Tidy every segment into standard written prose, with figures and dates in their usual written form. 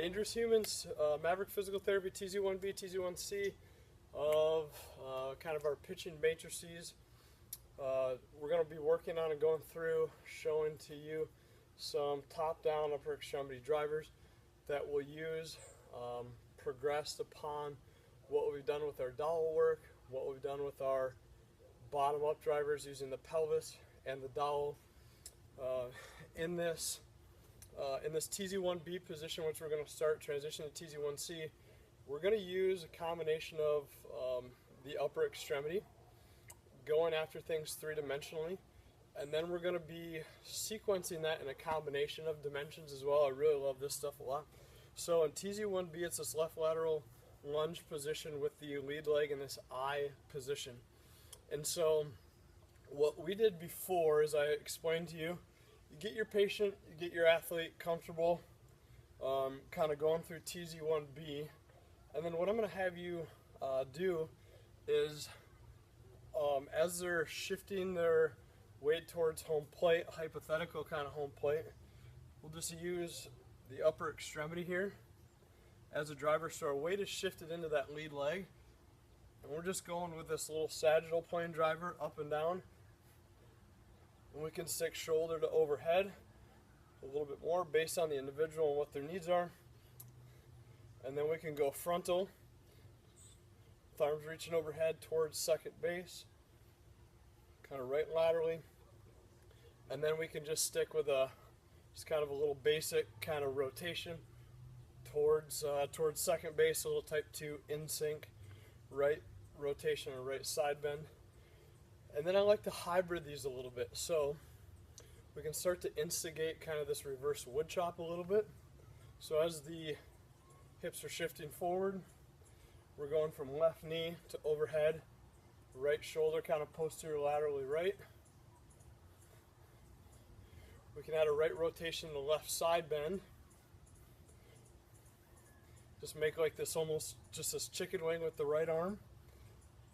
Dangerous Humans, Maverick Physical Therapy, TZ1B, TZ1C of kind of our pitching matrices. We're going to be working on and going through, showing to you some top-down upper extremity drivers that we'll use progressed upon what we've done with our dowel work, what we've done with our bottom-up drivers using the pelvis and the dowel. In this TZ1B position, which we're going to start transition to TZ1C, we're going to use a combination of the upper extremity, going after things three-dimensionally, and then we're going to be sequencing that in a combination of dimensions as well. I really love this stuff a lot. So in TZ1B, it's this left lateral lunge position with the lead leg in this I position. And so what we did before is I explained to you, you get your patient, you get your athlete comfortable, kind of going through TZ1B, and then what I'm going to have you do is as they're shifting their weight towards home plate, hypothetical kind of home plate, we'll just use the upper extremity here as a driver. So our weight is shifted into that lead leg, and we're just going with this little sagittal plane driver up and down. And we can stick shoulder to overhead a little bit more based on the individual and what their needs are. And then we can go frontal, with arms reaching overhead towards second base, kind of right laterally. And then we can just stick with just kind of a little basic kind of rotation towards second base, a little type 2 in sync, right rotation or right side bend. And then I like to hybrid these a little bit. So we can start to instigate kind of this reverse wood chop a little bit. So as the hips are shifting forward, we're going from left knee to overhead, right shoulder kind of posterior laterally right. We can add a right rotation to left side bend. Just make like this, almost just this chicken wing with the right arm.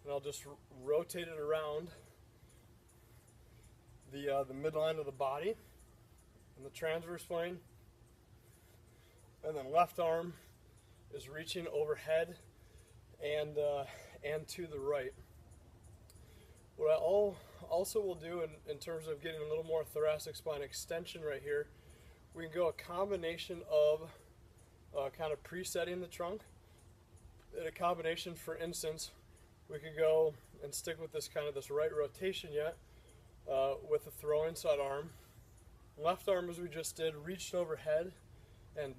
And I'll just rotate it around the midline of the body and the transverse plane. And then left arm is reaching overhead and to the right. What I also will do in terms of getting a little more thoracic spine extension right here, we can go a combination of kind of presetting the trunk. In a combination, for instance, we could go and stick with this kind of this right rotation yet with the throwing side arm. Left arm, as we just did, reached overhead and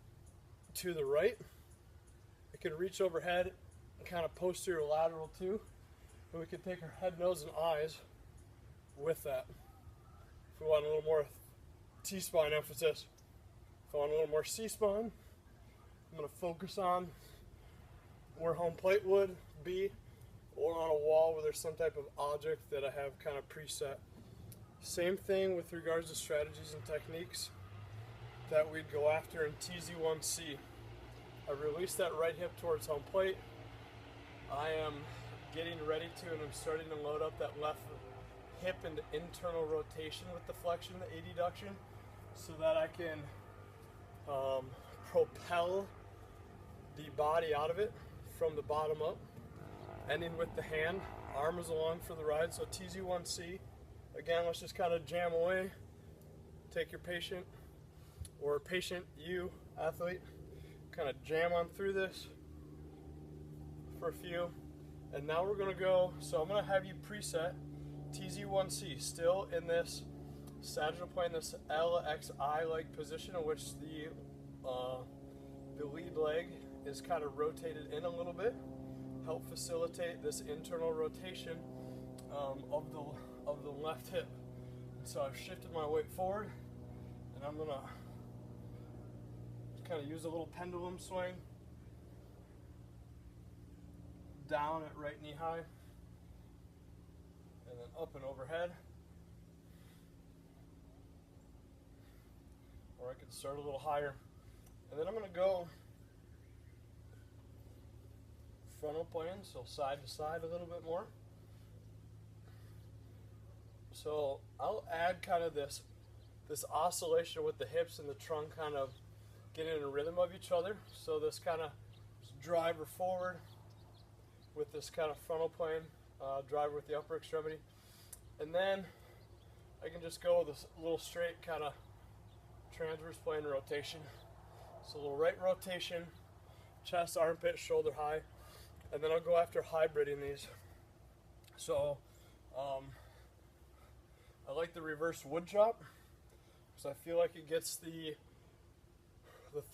to the right. It can reach overhead and kind of posterior lateral too. And we can take our head, nose, and eyes with that. If we want a little more T-spine emphasis. If I want a little more C-spine, I'm going to focus on where home plate would be, or on a wall where there's some type of object that I have kind of preset. Same thing with regards to strategies and techniques that we'd go after in TZ1C. I release that right hip towards home plate. I am getting ready to, and I'm starting to load up that left hip into internal rotation with the flexion, the adduction, so that I can propel the body out of it from the bottom up, ending with the hand. Arm is along for the ride. So TZ1C, again, let's just kind of jam away. Take your patient, or patient, you, athlete, kind of jam on through this for a few. And now we're going to go, so I'm going to have you preset TZ1C, still in this sagittal plane, this LXI-like position in which the lead leg is kind of rotated in a little bit, help facilitate this internal rotation of the left hip. So I've shifted my weight forward, and I'm going to kind of use a little pendulum swing down at right knee high, and then up and overhead. Or I could start a little higher. And then I'm going to go frontal plane, so side to side a little bit more. So I'll add kind of this oscillation with the hips and the trunk kind of get in a rhythm of each other. So this kind of driver forward with this kind of frontal plane driver with the upper extremity. And then I can just go with this little straight kind of transverse plane rotation. So a little right rotation, chest, armpit, shoulder high, and then I'll go after hybriding these. So I like the reverse wood chop because I feel like it gets the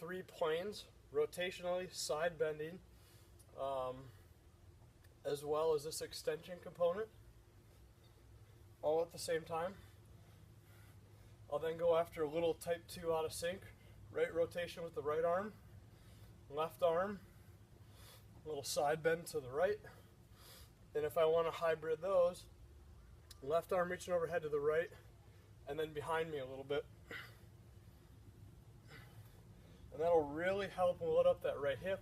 three planes rotationally, side bending, as well as this extension component, all at the same time. I'll then go after a little type 2 out of sync, right rotation with the right arm, left arm, a little side bend to the right. And if I want to hybrid those, left arm reaching overhead to the right, and then behind me a little bit. And that'll really help load up that right hip.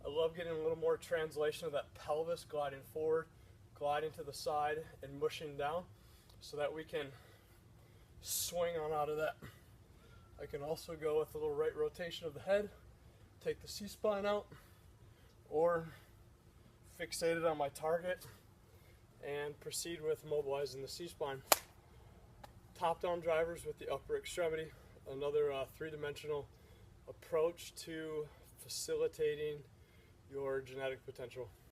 I love getting a little more translation of that pelvis gliding forward, gliding to the side, and mushing down so that we can swing on out of that. I can also go with a little right rotation of the head, take the C-spine out, or fixate it on my target and proceed with mobilizing the C-spine. Top-down drivers with the upper extremity, another three-dimensional approach to facilitating your genetic potential.